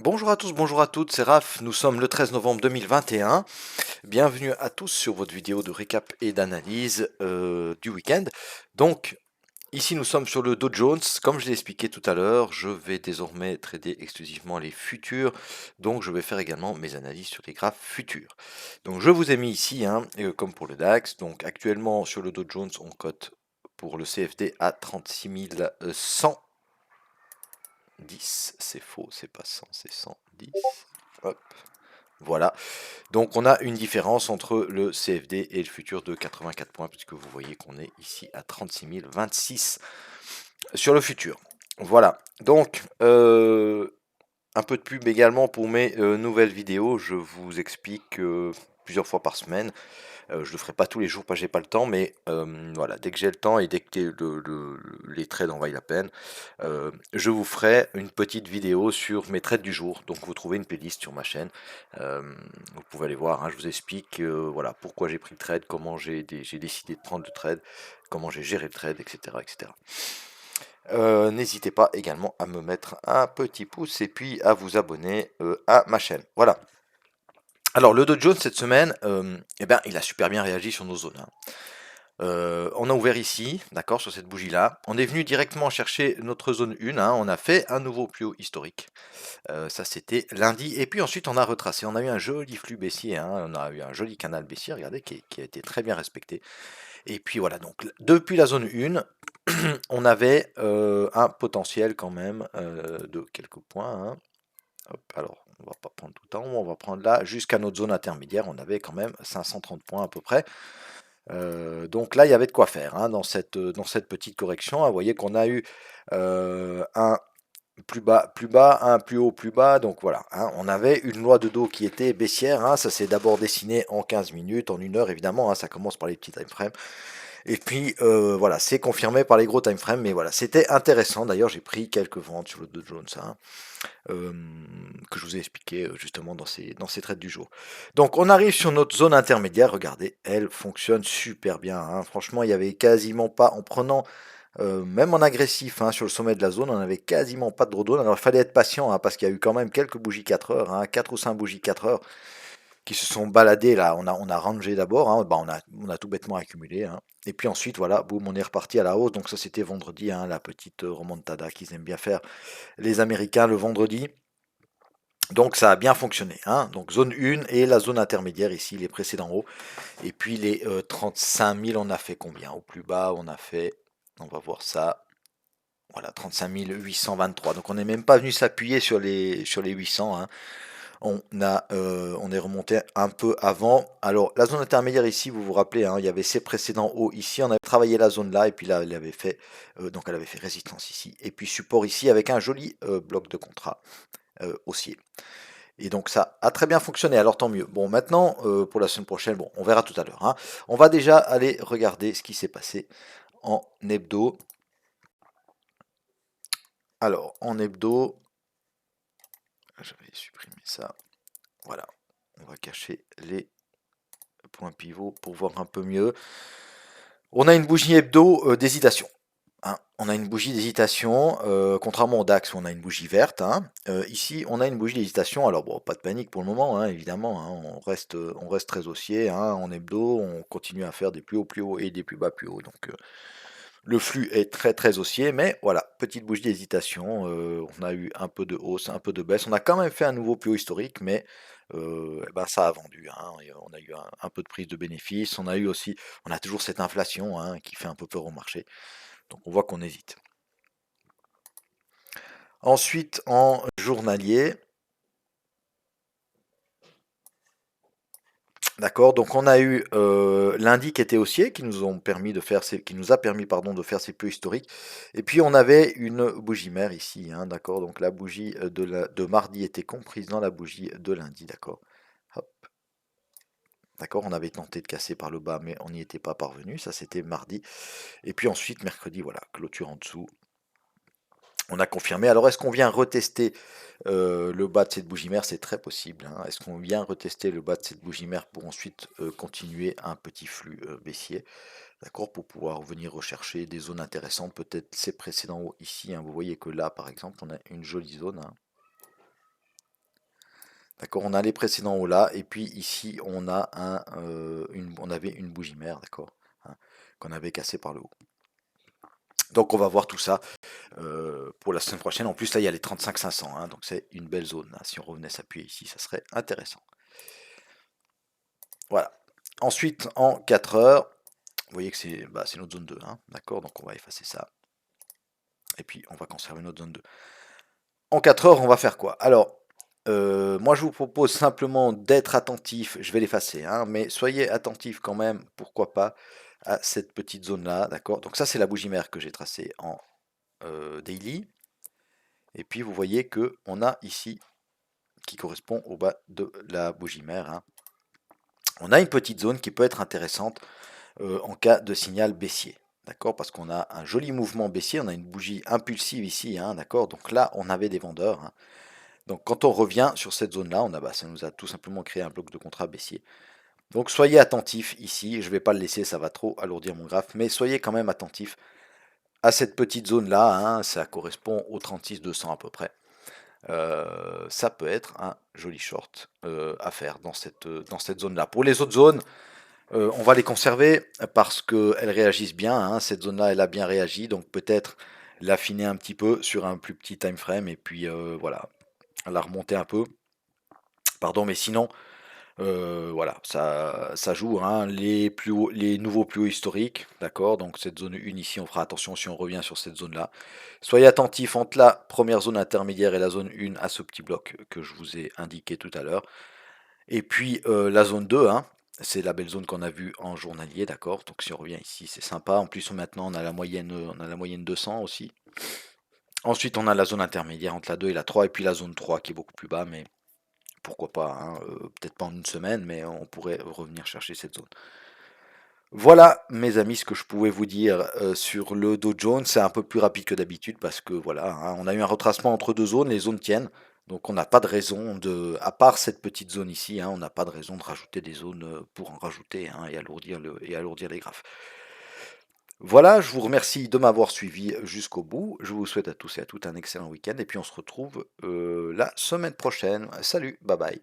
Bonjour à tous, bonjour à toutes, c'est Raph, nous sommes le 13 novembre 2021. Bienvenue à tous sur votre vidéo de récap et d'analyse du week-end. Donc, ici nous sommes sur le Dow Jones. Comme je l'ai expliqué tout à l'heure, je vais désormais trader exclusivement les futurs. Donc, je vais faire également mes analyses sur les graphes futurs. Donc, je vous ai mis ici, comme pour le DAX. Donc, actuellement sur le Dow Jones, on cote pour le CFD à 36 110. C'est faux, c'est pas 100, c'est 110. Hop, voilà. Donc on a une différence entre le CFD et le futur de 84 points, puisque vous voyez qu'on est ici à 36 026 sur le futur. Voilà. Donc un peu de pub également pour mes nouvelles vidéos. Je vous explique plusieurs fois par semaine. Je ne le ferai pas tous les jours parce que j'ai pas le temps, mais voilà, dès que j'ai le temps et dès que les trades en vaillent la peine, je vous ferai une petite vidéo sur mes trades du jour. Donc vous trouvez une playlist sur ma chaîne. Euh, Vous pouvez aller voir, hein, je vous explique voilà, pourquoi j'ai pris le trade, comment j'ai décidé de prendre le trade, comment j'ai géré le trade, etc. etc. N'hésitez pas également à me mettre un petit pouce et puis à vous abonner à ma chaîne. Voilà. Alors le Dow Jones cette semaine, eh ben, il a super bien réagi sur nos zones, hein. On a ouvert ici, d'accord, sur cette bougie-là. On est venu directement chercher notre zone 1, hein. On a fait un nouveau plus haut historique. Ça, c'était lundi. Et puis ensuite, on a retracé. On a eu un joli flux baissier, hein. On a eu un joli canal baissier, regardez, qui a été très bien respecté. Et puis voilà, donc depuis la zone 1, on avait un potentiel quand même de quelques points, hein. Hop, alors, on va pas prendre tout le temps, on va prendre là jusqu'à notre zone intermédiaire. On avait quand même 530 points à peu près. Donc là, il y avait de quoi faire, hein, dans cette petite correction, hein. Vous voyez qu'on a eu un plus bas, un plus haut, plus bas. Donc voilà, hein, on avait une loi de dos qui était baissière, hein. Ça s'est d'abord dessiné en 15 minutes, en 1 heure évidemment, hein. Ça commence par les petits time frames. Et puis voilà, c'est confirmé par les gros time frames. Mais voilà, c'était intéressant. D'ailleurs, j'ai pris quelques ventes sur le Dow Jones, hein, que je vous ai expliqué justement dans ces trades du jour. Donc on arrive sur notre zone intermédiaire, regardez, elle fonctionne super bien, hein. Franchement, il n'y avait quasiment pas, en prenant, même en agressif, hein, sur le sommet de la zone, on n'avait quasiment pas de drawdown. Alors il fallait être patient, hein, parce qu'il y a eu quand même quelques bougies 4 heures, hein, 4 ou 5 bougies 4 heures qui se sont baladées là. On a rangé d'abord, hein, bah, on a tout bêtement accumulé, hein. Et puis ensuite, voilà, boum, on est reparti à la hausse. Donc ça, c'était vendredi, hein, la petite remontada qu'ils aiment bien faire, les Américains, le vendredi. Donc ça a bien fonctionné, hein. Donc zone 1 et la zone intermédiaire ici, les précédents hauts. Et puis les 35 000, on a fait combien? Au plus bas, on a fait, on va voir ça, voilà, 35 823. Donc on n'est même pas venu s'appuyer sur les 800, hein. On est remonté un peu avant. Alors la zone intermédiaire ici, vous vous rappelez, hein, il y avait ces précédents hauts ici. On avait travaillé la zone là et puis là, elle avait fait, donc elle avait fait résistance ici. Et puis support ici avec un joli bloc de contrat haussier. Et donc ça a très bien fonctionné, alors tant mieux. Bon, maintenant, pour la semaine prochaine, bon, on verra tout à l'heure, hein. On va déjà aller regarder ce qui s'est passé en hebdo. Alors, en hebdo, je vais supprimer ça. Voilà, on va cacher les points pivots pour voir un peu mieux. On a une bougie hebdo d'hésitation, hein. On a une bougie d'hésitation, contrairement au DAX où on a une bougie verte, hein. Ici, on a une bougie d'hésitation. Alors bon, pas de panique pour le moment, hein, évidemment, hein. On reste très haussier, hein, en hebdo. On continue à faire des plus hauts et des plus bas plus hauts. Donc le flux est très très haussier, mais voilà, petite bougie d'hésitation. On a eu un peu de hausse, un peu de baisse. On a quand même fait un nouveau plus haut historique, mais eh ben, ça a vendu, hein. Et on a eu un peu de prise de bénéfice. On a eu aussi, on a toujours cette inflation, hein, qui fait un peu peur au marché. Donc on voit qu'on hésite. Ensuite, en journalier, d'accord, donc on a eu lundi qui était haussier, qui nous ont permis de faire qui nous a permis pardon, de faire ces plus historiques. Et puis on avait une bougie mère ici, hein, d'accord, donc la bougie de mardi était comprise dans la bougie de lundi, d'accord. Hop, d'accord, on avait tenté de casser par le bas, mais on n'y était pas parvenu, ça c'était mardi. Et puis ensuite, mercredi, voilà, clôture en dessous. On a confirmé. Alors, est-ce qu'on vient retester le bas de cette bougie mère? C'est très possible, hein. Est-ce qu'on vient retester le bas de cette bougie mère pour ensuite continuer un petit flux baissier, d'accord, pour pouvoir venir rechercher des zones intéressantes, peut-être ces précédents hauts ici, hein. Vous voyez que là, par exemple, on a une jolie zone, hein. D'accord, on a les précédents hauts là, et puis ici on a on avait une bougie mère, d'accord, hein, qu'on avait cassé par le haut. Donc on va voir tout ça pour la semaine prochaine. En plus là il y a les 35 500, hein, donc c'est une belle zone. Là. Si on revenait s'appuyer ici, ça serait intéressant. Voilà. Ensuite en 4 heures, vous voyez que c'est notre zone 2, hein, d'accord, donc on va effacer ça. Et puis on va conserver notre zone 2. En 4 heures, on va faire quoi? Alors, moi je vous propose simplement d'être attentif, je vais l'effacer, hein, mais soyez attentif quand même, pourquoi pas, à cette petite zone-là, d'accord? Donc ça c'est la bougie mère que j'ai tracée en daily. Et puis vous voyez que on a ici, qui correspond au bas de la bougie mère, hein, on a une petite zone qui peut être intéressante en cas de signal baissier. D'accord, parce qu'on a un joli mouvement baissier, on a une bougie impulsive ici, hein, d'accord. Donc là, on avait des vendeurs, hein. Donc quand on revient sur cette zone-là, ça nous a tout simplement créé un bloc de contrat baissier. Donc soyez attentifs ici, je ne vais pas le laisser, ça va trop alourdir mon graphe, mais soyez quand même attentifs à cette petite zone-là, hein, ça correspond au 36 200 à peu près. Ça peut être un joli short à faire dans cette zone-là. Pour les autres zones, on va les conserver parce qu'elles réagissent bien, hein. Cette zone-là, elle a bien réagi, donc peut-être l'affiner un petit peu sur un plus petit time frame et puis voilà, la remonter un peu. Pardon, mais sinon, voilà, ça joue, hein, les nouveaux plus hauts historiques, d'accord. Donc cette zone 1 ici, on fera attention si on revient sur cette zone-là. Soyez attentifs entre la première zone intermédiaire et la zone 1 à ce petit bloc que je vous ai indiqué tout à l'heure. Et puis la zone 2, hein, c'est la belle zone qu'on a vue en journalier, d'accord. Donc si on revient ici, c'est sympa. En plus, maintenant, on a la moyenne 200 aussi. Ensuite, on a la zone intermédiaire entre la 2 et la 3, et puis la zone 3 qui est beaucoup plus bas, mais pourquoi pas, hein, peut-être pas en une semaine, mais on pourrait revenir chercher cette zone. Voilà, mes amis, ce que je pouvais vous dire sur le Dow Jones. C'est un peu plus rapide que d'habitude parce que voilà, hein, on a eu un retracement entre deux zones, les zones tiennent. Donc on n'a pas de raison à part cette petite zone ici, hein, on n'a pas de raison de rajouter des zones pour en rajouter, hein, et alourdir les graphes. Voilà, je vous remercie de m'avoir suivi jusqu'au bout. Je vous souhaite à tous et à toutes un excellent week-end et puis on se retrouve la semaine prochaine. Salut, bye bye.